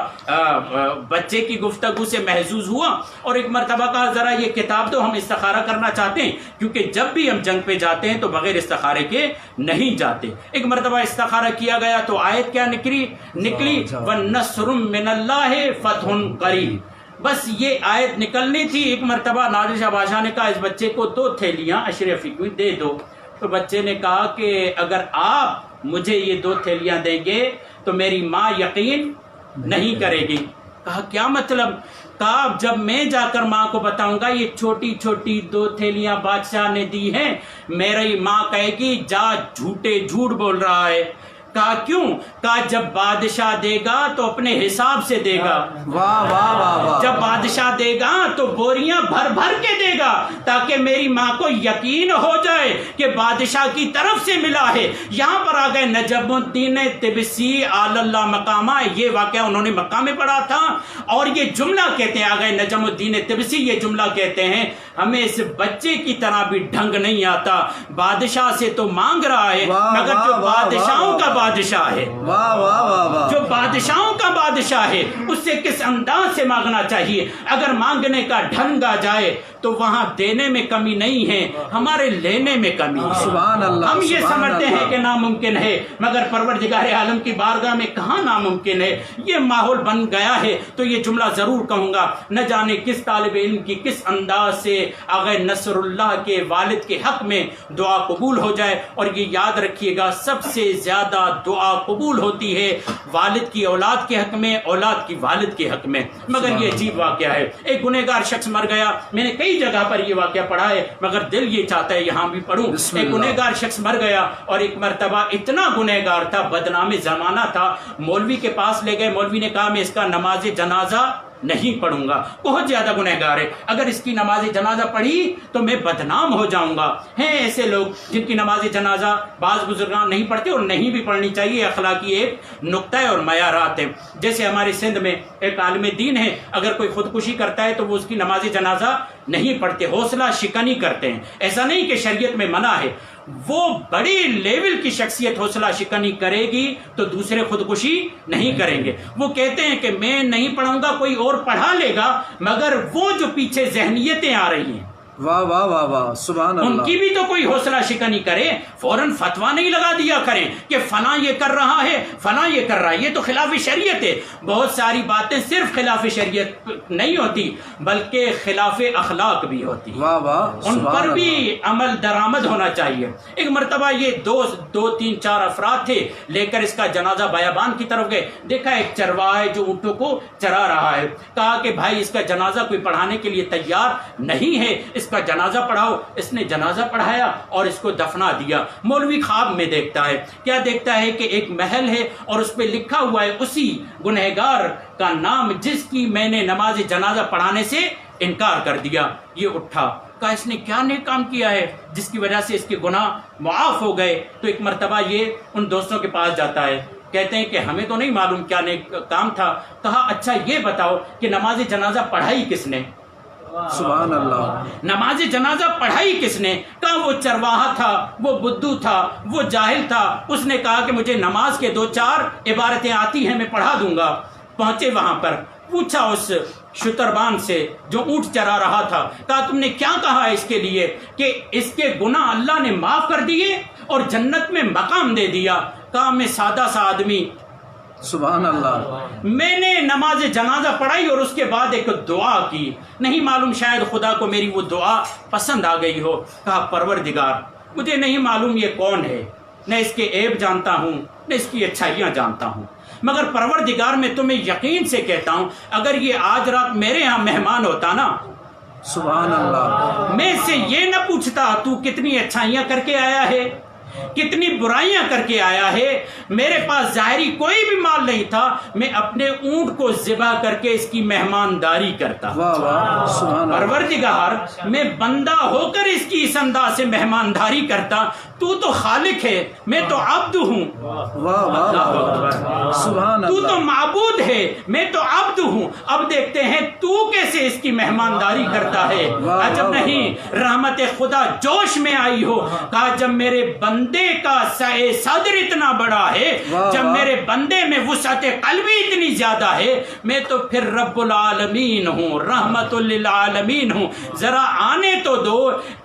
بچے کی گفتگو سے محظوظ ہوا اور ایک مرتبہ کہا ذرا یہ کتاب تو ہم استخارہ کرنا چاہتے ہیں کیونکہ جب بھی ہم جنگ پہ جاتے ہیں تو بغیر استخارے کے نہیں جاتے. ایک مرتبہ استخارہ کیا گیا تو آیت کیا نکلی وَالنَّصْرٌ مِّنَ اللَّهِ فَتْحٌ قَرِيبٌ. بس یہ آیت نکلنی تھی. ایک مرتبہ نادر شاہ بادشاہ نے کہا اس بچے کو 2 تھیلیاں اشرفی کو دے دو. تو بچے نے کہا کہ اگر آپ مجھے یہ 2 تھیلیاں دیں گے تو میری ماں یقین نہیں کرے گی. کہا کیا مطلب؟ کہا جب میں جا کر ماں کو بتاؤں گا یہ چھوٹی چھوٹی 2 تھیلیاں بادشاہ نے دی ہیں میری ماں کہے گی جا جھوٹ بول رہا ہے. کہا کیوں؟ کہا جب بادشاہ دے گا تو اپنے حساب سے دے گا. واہ واہ واہ واہ. جب بادشاہ دے گا تو بوریاں بھر بھر کے دے گا تاکہ میری ماں کو یقین ہو جائے کہ بادشاہ کی طرف سے ملا ہے. یہاں پر آ گئے نجم الدین طبسی آل اللہ مقامہ. یہ واقعہ انہوں نے مکہ میں پڑھا تھا اور یہ جملہ کہتے ہیں. آ گئے نجم الدین طبسی یہ جملہ کہتے ہیں ہمیں اس بچے کی طرح بھی ڈھنگ نہیں آتا. بادشاہ سے تو مانگ رہا ہے مگر جو بادشاہوں کا بادشاہ ہے واہ واہ واہ واہ. جو بادشاہوں کا بادشاہ ہے اس سے کس انداز سے مانگنا چاہیے. اگر مانگنے کا ڈھنگ آ جائے تو وہاں دینے میں کمی نہیں ہے ہمارے لینے میں کمی ہے. سبحان اللہ. ہم یہ سبحان سمجھتے اللہ. ہیں کہ ناممکن ہے مگر پروردگار عالم کی بارگاہ میں کہاں ناممکن ہے. یہ ماحول بن گیا ہے تو یہ جملہ ضرور کہوں گا. نہ جانے کس طالب علم کی کس انداز سے آغا نصر اللہ کے والد کے حق میں دعا قبول ہو جائے. اور یہ یاد رکھیے گا سب سے زیادہ دعا قبول ہوتی ہے والد کی اولاد کے حق میں اولاد کی والد کے حق میں. مگر یہ عجیب واقعہ ہے. ایک گنہگار شخص مر گیا. میں نے کئی جگہ پر یہ واقعہ پڑھا ہے مگر دل یہ چاہتا ہے یہاں بھی پڑھوں. ایک گنہگار شخص مر گیا اور ایک مرتبہ اتنا گنہگار تھا بدنام زمانہ تھا. مولوی کے پاس لے گئے. مولوی نے کہا میں اس کا نماز جنازہ نہیں پڑھوں گا. بہت زیادہ گنہگار ہے. اگر اس کی نماز جنازہ پڑھی تو میں بدنام ہو جاؤں گا. ہیں ایسے لوگ جن کی نماز جنازہ بعض بزرگان نہیں پڑھتے اور نہیں بھی پڑھنی چاہیے. اخلاقی ایک نقطہ ہے اور معیارات ہے. جیسے ہمارے سندھ میں ایک عالم دین ہے اگر کوئی خودکشی کرتا ہے تو وہ اس کی نماز جنازہ نہیں پڑھتے حوصلہ شکنی کرتے ہیں. ایسا نہیں کہ شریعت میں منع ہے. وہ بڑی لیول کی شخصیت حوصلہ شکنی کرے گی تو دوسرے خودکشی نہیں کریں گے. وہ کہتے ہیں کہ میں نہیں پڑھوں گا کوئی اور پڑھا لے گا مگر وہ جو پیچھے ذہنیتیں آ رہی ہیں واہ واہ واہ واہ. سبحان اللہ. ان کی بھی تو کوئی حوصلہ شکنی کرے. فوراً فتویٰ نہیں لگا دیا کریں کہ فلاں یہ کر رہا ہے فلاں یہ کر رہا ہے. یہ تو خلاف شریعت ہے. بہت ساری باتیں صرف خلاف شریعت نہیں ہوتی بلکہ خلاف اخلاق بھی ہوتی. واہ واہ. ان پر بھی عمل درآمد ہونا چاہیے. ایک مرتبہ یہ دو تین 4 افراد تھے لے کر اس کا جنازہ بیابان کی طرف گئے. دیکھا ایک چرواہا ہے جو اونٹوں کو چرا رہا ہے. کہا کہ بھائی اس کا جنازہ کوئی پڑھانے کے لیے تیار نہیں ہے. اس کا جنازہ پڑھاؤ. اس نے جنازہ پڑھایا اور اس کو دفنا دیا. مولوی خواب میں دیکھتا ہے. کیا دیکھتا ہے؟ کہ ایک محل ہے اور اس پہ لکھا ہوا ہے اسی گنہگار کا نام جس کی میں نے نماز جنازہ پڑھانے سے انکار کر دیا. یہ اٹھا، کہا اس نے کیا نیک کام کیا ہے جس کی وجہ سے اس کے گناہ معاف ہو گئے. تو ایک مرتبہ یہ ان دوستوں کے پاس جاتا ہے. کہتے ہیں کہ ہمیں تو نہیں معلوم کیا نیک کام تھا. کہا اچھا یہ بتاؤ کہ نماز جنازہ پڑھائی کس نے؟ سبحان اللہ. نماز جنازہ پڑھائی کس نے؟ کہا وہ چرواہا تھا، وہ بدو تھا، وہ جاہل تھا. اس نے کہا کہ مجھے نماز کے 2-4 عبارتیں آتی ہیں، میں پڑھا دوں گا. پہنچے وہاں پر، پوچھا اس شتربان سے جو اونٹ چرا رہا تھا. کہا تم نے کیا کہا اس کے لیے؟ کہ اس کے گناہ اللہ نے معاف کر دیے اور جنت میں مقام دے دیا. کہا میں سادہ سا آدمی، سبحان اللہ. میں نے نماز جنازہ پڑھائی اور اس کے بعد ایک دعا کی. نہیں معلوم شاید خدا کو میری وہ دعا پسند آ گئی ہو. کہا پروردگار مجھے نہیں معلوم یہ کون ہے، نہ اس کے عیب جانتا ہوں نہ اس کی اچھائیاں جانتا ہوں، مگر پروردگار میں تمہیں یقین سے کہتا ہوں اگر یہ آج رات میرے ہاں مہمان ہوتا نا، سبحان اللہ. میں اس سے یہ نہ پوچھتا تو کتنی اچھائیاں کر کے آیا ہے، کتنی برائیاں کر کے آیا ہے. میرے پاس ظاہری کوئی بھی مال نہیں تھا، میں اپنے اونٹ کو ذبح کر کے اس کی مہمانداری کرتا. واہ واہ. سبحان اللہ. پروردگار میں بندہ ہو کر اس کی اس انداز سے مہمانداری کرتا. تو خالق ہے، میں تو عبد ہوں. واہ واہ. سبحان تو اللہ. معبود ہے، میں تو عبد ہوں. اب دیکھتے ہیں تو کیسے اس کی مہمانداری کرتا ہے. عجب نہیں رحمت خدا جوش میں آئی ہو. کہا جب میرے بندے کا سعی صدر اتنا بڑا ہے، جب میرے بندے میں وسعت قلبی اتنی زیادہ ہے، میں تو پھر رب العالمین ہوں، رحمت للعالمین ہوں. ذرا آنے تو دو،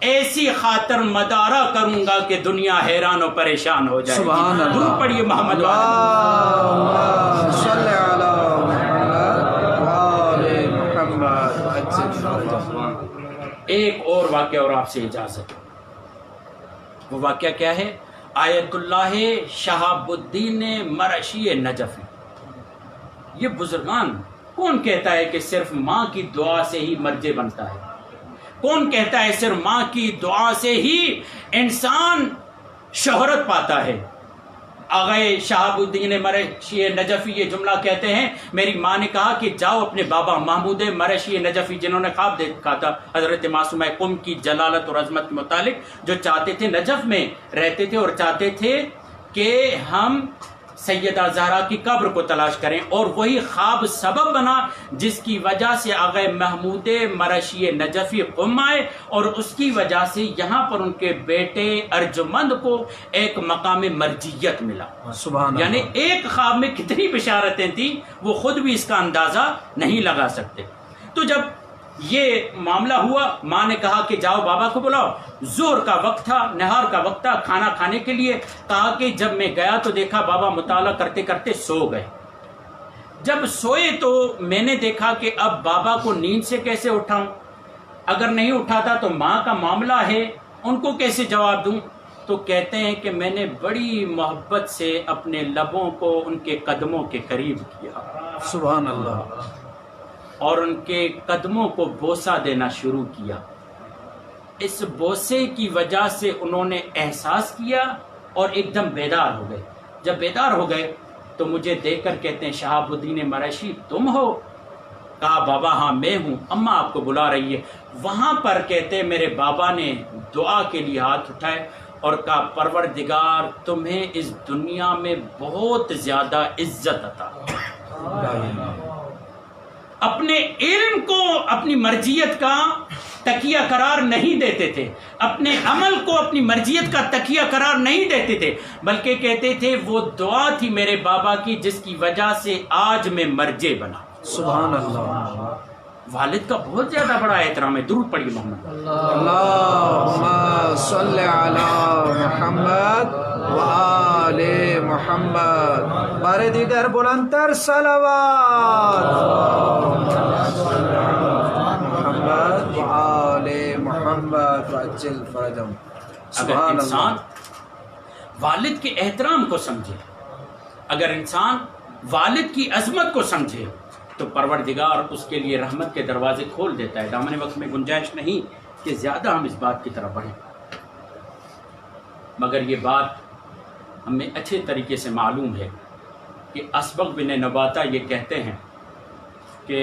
ایسی خاطر مدارہ کروں گا کہ دنیا حیران و پریشان ہو جائے. سبحان اللہ. درود پڑھیے محمد اللہم صلی علی محمد وآل محمد. ایک اور واقعہ اور آپ سے اجازت. وہ واقعہ کیا ہے؟ آیت اللہ شہاب الدین مرشی نجف. یہ بزرگان، کون کہتا ہے کہ صرف ماں کی دعا سے ہی مرجع بنتا ہے؟ کون کہتا ہے صرف ماں کی دعا سے ہی انسان شہرت پاتا ہے؟ آغائے شہاب الدین مرشی نجفی یہ جملہ کہتے ہیں، میری ماں نے کہا کہ جاؤ اپنے بابا محمود مرشی نجفی جنہوں نے خواب دیکھا تھا حضرت معصومہ قم کی جلالت اور عظمت کے متعلق، جو چاہتے تھے نجف میں رہتے تھے اور چاہتے تھے کہ ہم سیدہ زہرا کی قبر کو تلاش کریں، اور وہی خواب سبب بنا جس کی وجہ سے آغا محمود مرشی نجفی قم آئے، اور اس کی وجہ سے یہاں پر ان کے بیٹے ارجمند کو ایک مقام مرجیت ملا. سبحان اللہ. یعنی ایک خواب میں کتنی بشارتیں تھیں وہ خود بھی اس کا اندازہ نہیں لگا سکتے. تو جب یہ معاملہ ہوا، ماں نے کہا کہ جاؤ بابا کو بلاؤ. ظہر کا وقت تھا، نہار کا وقت تھا، کھانا کھانے کے لیے. کہا کہ جب میں گیا تو دیکھا بابا مطالعہ کرتے کرتے سو گئے. جب سوئے تو میں نے دیکھا کہ اب بابا کو نیند سے کیسے اٹھاؤں، اگر نہیں اٹھاتا تو ماں کا معاملہ ہے، ان کو کیسے جواب دوں. تو کہتے ہیں کہ میں نے بڑی محبت سے اپنے لبوں کو ان کے قدموں کے قریب کیا، سبحان اللہ. اور ان کے قدموں کو بوسہ دینا شروع کیا. اس بوسے کی وجہ سے انہوں نے احساس کیا اور ایک دم بیدار ہو گئے. جب بیدار ہو گئے تو مجھے دیکھ کر کہتے ہیں شہاب الدین مرشی تم ہو؟ کہا بابا ہاں میں ہوں، اماں آپ کو بلا رہی ہے. وہاں پر کہتے ہیں میرے بابا نے دعا کے لیے ہاتھ اٹھائے اور کہا پروردگار تمہیں اس دنیا میں بہت زیادہ عزت عطا. اپنے علم کو اپنی مرجیت کا تکیہ قرار نہیں دیتے تھے، اپنے عمل کو اپنی مرجیت کا تکیہ قرار نہیں دیتے تھے، بلکہ کہتے تھے وہ دعا تھی میرے بابا کی جس کی وجہ سے آج میں مرجع بنا. سبحان اللہ. والد کا بہت زیادہ بڑا احترام ہے. درود پڑھیے محمد. اللہم صلی علی محمد وآل محمد. بار دیگر بلندتر صلوات. محمد وآل محمد وعجل فرجهم. اگر انسان والد کے احترام کو سمجھے، اگر انسان والد کی عظمت کو سمجھے تو پروردگار اس کے لیے رحمت کے دروازے کھول دیتا ہے. دامن وقت میں گنجائش نہیں کہ زیادہ ہم اس بات کی طرف بڑھیں، مگر یہ بات ہمیں اچھے طریقے سے معلوم ہے کہ اسبغ بن نباتہ یہ کہتے ہیں کہ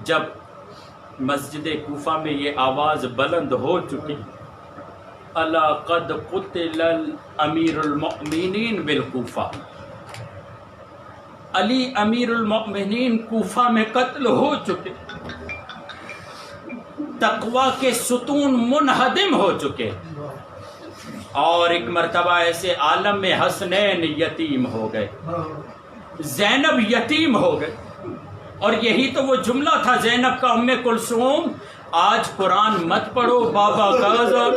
جب مسجد کوفہ میں یہ آواز بلند ہو چکی، الا قد قتل امیر المؤمنین بالکوفہ، علی امیر المؤمنین کوفہ میں قتل ہو چکے، تقوی کے ستون منہدم ہو چکے، اور ایک مرتبہ ایسے عالم میں حسنین یتیم ہو گئے، زینب یتیم ہو گئے، اور یہی تو وہ جملہ تھا زینب کا، ام کلثوم آج قرآن مت پڑھو بابا کا عذاب،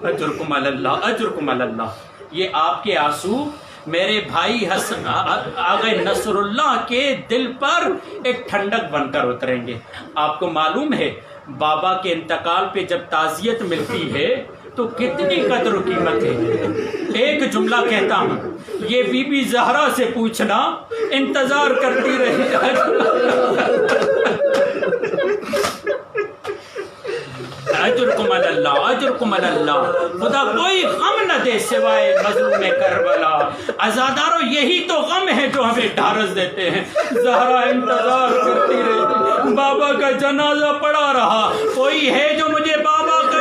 اجرکم علی اللہ، اجرکم علی اللہ۔ یہ آپ کے آنسو میرے بھائی آغا نصر اللہ کے دل پر ایک ٹھنڈک بن کر اتریں گے۔ آپ کو معلوم ہے بابا کے انتقال پہ جب تعزیت ملتی ہے تو کتنی قدر و قیمت ہے۔ ایک جملہ کہتا ہوں، یہ بی بی زہرا سے پوچھنا، انتظار کرتی رہی اجرکم علی اللہ، اجرکم علی اللہ۔ خدا کوئی غم نہ دے سوائے مظلوم کربلا، عزادارو یہی تو غم ہے جو ہمیں ڈھارس دیتے ہیں۔ زہرا انتظار کرتی رہی، بابا کا جنازہ پڑا رہا، کوئی ہے جو مجھے بابا کی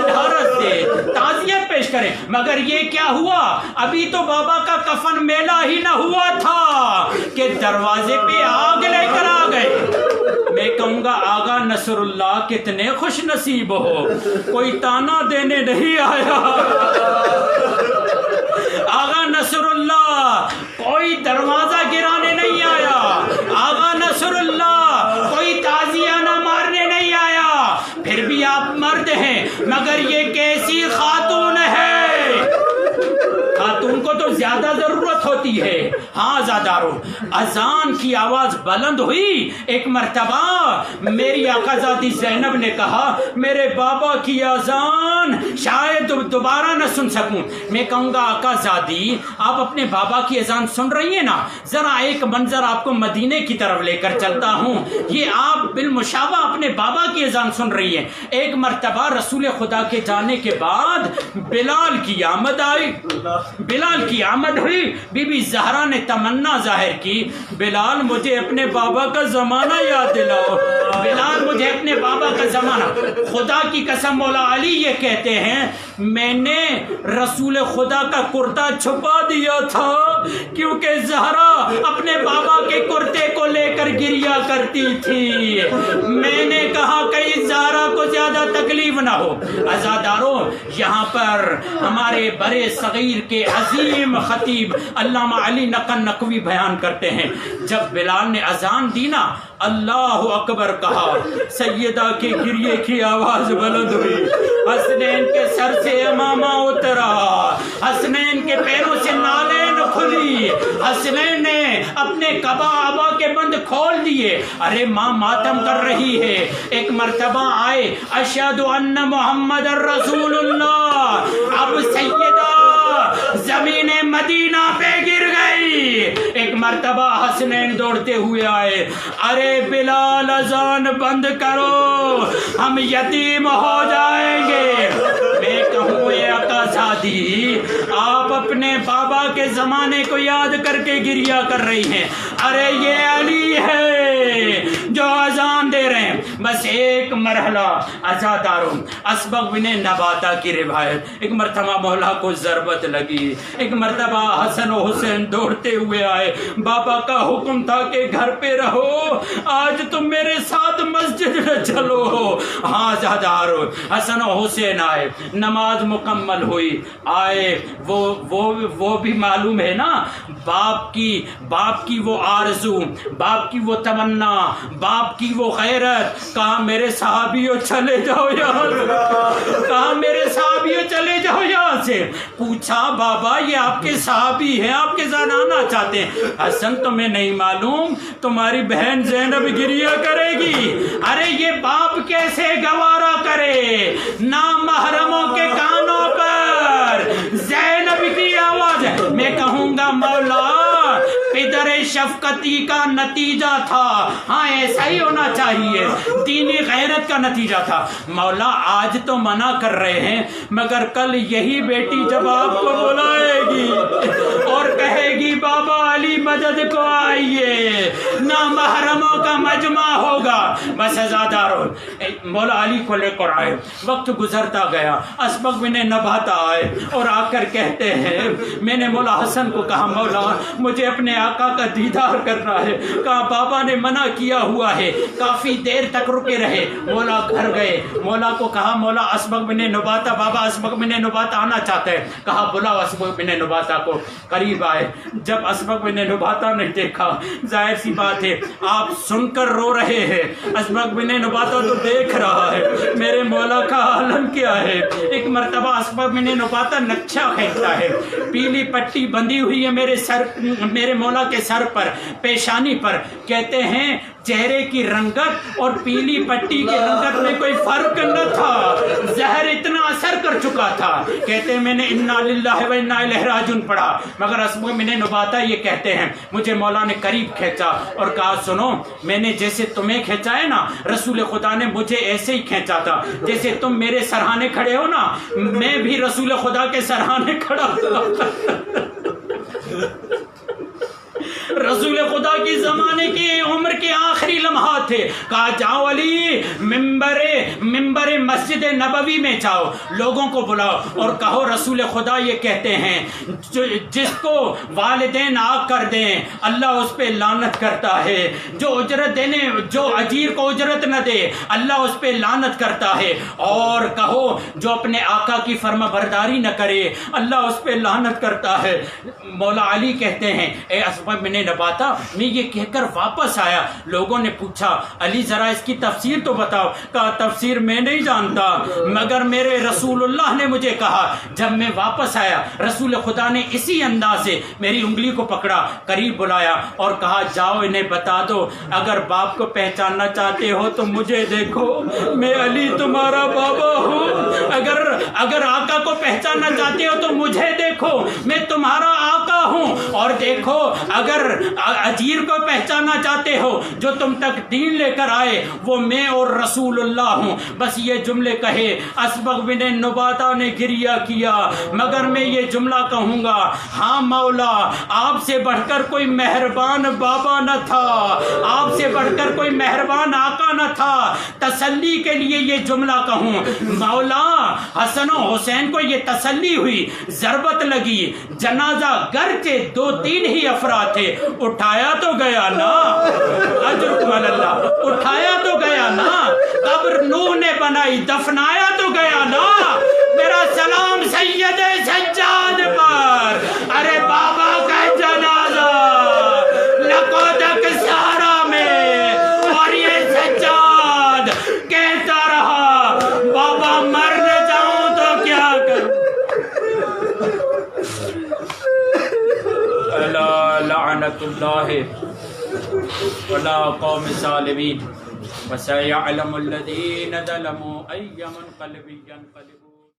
ڈھارس دے، تعزیت پیش کرے، مگر یہ کیا ہوا؟ ابھی تو بابا کا کفن میلہ ہی نہ ہوا تھا کہ دروازے پہ آگ لے کر آ گئے۔ میں کہوں گا آغا نصر اللہ کتنے خوش نصیب ہو، کوئی تانا دینے نہیں آیا، آغا نصر اللہ کوئی دروازہ گرانے نہیں آیا، آغا نصر اللہ کوئی تعزیہ نہ مارنے نہیں آیا۔ پھر بھی آپ مرد ہیں، مگر یہ کیسی خاتون ہے، خاتون کو تو زیادہ ضرورت ہوتی ہے۔ ہاں زادارو، اذان کی آواز بلند ہوئی، ایک مرتبہ میری آقازادی زینب نے کہا میرے بابا کی اذان شاید دوبارہ نہ سن سکوں۔ میں کہوں گا آقازادی آپ اپنے بابا کی اذان سن رہی ہیں نا، ذرا ایک منظر آپ کو مدینے کی طرف لے کر چلتا ہوں، یہ آپ بالمشابہ اپنے بابا کی اذان سن رہی ہیں۔ ایک مرتبہ رسول خدا کے جانے کے بعد بلال کی آمد آئی، بلال کی آمد ہوئی، بی بی زہرا نے تمنا ظاہر کی، بلال مجھے اپنے بابا کا زمانہ یاد دلاؤ، بلال مجھے اپنے بابا کا زمانہ۔ خدا کی قسم مولا علی یہ کہتے ہیں میں نے رسول خدا کا کرتا چھپا دیا تھا کیونکہ زہرا اپنے بابا کے کرتے کو لے کر گریا کرتی تھی۔ میں نے کہا کہیں زہرا کو زیادہ تکلیف نہ ہو۔ عزاداروں، یہاں پر ہمارے برے صغیر کے عظیم خطیب علامہ علی نقن نقوی بیان کرتے ہیں جب بلال نے اذان دی نا، اللہ اکبر کہا، سیدہ کے گریے کی آواز بلند ہوئی، حسنین کے سر سے امامہ اترا، حسنین کے پیروں سے نالین کھلی، حسنین نے اپنے قبا آبا کے بند کھول دیے۔ ارے ماں ماتم کر رہی ہے، ایک مرتبہ آئے اشہد ان محمد رسول اللہ، اب سیدہ زمین مدینہ پہ گر گئی۔ ایک مرتبہ حسنین دوڑتے ہوئے آئے، ارے بلال اذان بند کرو، ہم یتیم ہو جائیں گے۔ میں کہوں اے آقازادی آپ اپنے بابا کے زمانے کو یاد کر کے گریا کر رہی ہیں، ارے یہ علی ہے جو اذان دے رہے ہیں۔ بس ایک مرحلہ عزاداروں، اسبغ بن نباتہ کی روایت، ایک مرتبہ مولا کو ضربت لگی، ایک مرتبہ حسن و حسین دوڑتے ہوئے آئے، بابا کا حکم تھا کہ گھر پہ رہو، آج تم میرے ساتھ مسجد میں چلو۔ ہاں زاداروں، حسن و حسین آئے، نماز مکمل ہوئی، آئے وہ بھی معلوم ہے نا، باپ کی وہ آرزو، باپ کی وہ تمنا، باپ کی وہ غیرت، کہا میرے صحابیوں چلے جاؤ یہاں سے، کہا میرے صحابیوں چلے جاؤ یہاں سے۔ پوچھا بابا یہ آپ کے صحابی ہیں، آپ کے ساتھ آنا چاہتے ہیں؟ حسن تمہیں نہیں معلوم تمہاری بہن زینب گریہ کرے گی۔ ارے یہ باپ کیسے گوارا کرے، نامحرموں کے کانوں پر زینب کی آواز ہے۔ میں کہوں گا مولا ادھر شفقتی کا نتیجہ تھا. ہاں ایسا ہی ہونا چاہیے, دینی غیرت کا نتیجہ تھا. مولا آج تو منع کر رہے ہیں, مگر کل یہی بیٹی جب آپ کو بلائے گی اور کہے گی بابا علی مدد کو آئیے, نہ محرموں کا مجمع ہوگا, بس ازادار ہو. مولا علی کو لے کر آئے. وقت گزرتا گیا, اسبغ بن نباتہ آئے اور آ کر کہتے ہیں میں نے مولا حسن کو کہا مولا مجھے اپنے آقا کا دیدار کرنا ہے. کہا بابا نے منع کیا ہوا ہے. کافی دیر تک رکے رہے. مولا گھر گئے, مولا کو کہا مولا اسبغ بن نباتہ, بابا اسبغ بن نباتہ آنا چاہتے ہیں. کہا بلاؤ اسبغ بن نباتہ کو. قریب آئے. جب اسبغ بن نباتہ نے دیکھا, ظاہر سی بات ہے آپ سن کر رو رہے ہیں, اسبغ بن نباتہ تو دیکھ رہا ہے میرے مولا کا عالم کیا ہے. ایک مرتبہ اسبغ بن نباتہ نقشہ کھینچتا ہے, پیلی پٹی بندھی ہوئی ہے میرے مولا کے سر پر, پیشانی پر. کہتے ہیں چہرے کی رنگت اور پیلی پٹی کی رنگت میں کوئی فرق نہ تھا, زہر اتنا اثر کر چکا تھا. کہتے ہیں میں نے انا للہ و انا الیہ راجعون پڑھا, مگر اسبغ بن نباتہ یہ کہتے ہیں مجھے مولا نے قریب کھینچا اور کہا سنو میں نے جیسے تمہیں کھینچا ہے نا, رسول خدا نے مجھے ایسے ہی کھینچا تھا. جیسے تم میرے سرہانے کھڑے ہو نا, میں بھی رسول خدا کے سرہانے کھڑا تھا. رسول خدا کی زمانے کی عمر کے آخری لمحات تھے. کہا جاؤ علی ممبر مسجد نبوی میں جاؤ, لوگوں کو بلاؤ اور کہو رسول خدا یہ کہتے ہیں جس کو والدین آگ کر دیں اللہ اس پہ لعنت کرتا ہے, جو اجیر کو اجرت نہ دے اللہ اس پہ لعنت کرتا ہے, اور کہو جو اپنے آقا کی فرما برداری نہ کرے اللہ اس پہ لعنت کرتا ہے. مولا علی کہتے ہیں اے اسبغ بن نباتہ میں یہ کہہ کر واپس آیا. لوگوں نے پوچھا علی ذرا اس کی تفسیر تو بتاؤ. کہا تفسیر میں نہیں جانتا, مگر میرے رسول اللہ نے مجھے کہا. جب میں واپس آیا رسول خدا نے اسی انداز سے میری انگلی کو پکڑا, قریب بلایا اور کہا جاؤ انہیں بتا دو اگر باپ کو پہچاننا چاہتے ہو تو مجھے دیکھو, میں علی تمہارا بابا ہوں. اگر آقا کو پہچاننا چاہتے ہو تو مجھے دیکھو, میں تمہارا آقا ہوں. اور دیکھو اگر اجیر کو پہچاننا چاہتے ہو جو تم تک دین لے کر آئے وہ میں اور رسول اللہ ہوں. بس یہ جملے کہے اسبغ بن نباتہ نے گریہ کیا, مگر میں یہ جملہ کہوں گا ہاں مولا آپ سے بڑھ کر کوئی مہربان بابا نہ تھا, آپ سے بڑھ کر کوئی مہربان آقا نہ تھا. تسلی کے لیے یہ جملہ کہوں مولا حسن و حسین کو یہ تسلی ہوئی, ضربت لگی, جنازہ گرچہ 2-3 ہی افراد تھے, اٹھایا تو گیا نا, اجرکم اللہ, اٹھایا تو گیا نا. قبر نوح نے بنائی, دفنایا تو گیا نا. میرا سلام سید سجاد پر, ارے بابا کا جنازہ لقودک سارا میں, اور یہ سجاد کہتا رہا بابا مر نہ جاؤں تو کیا کروں. لعنت اللہ ولا قوم ظالمین وسيعلم الذين ظلموا أي منقلب ينقلب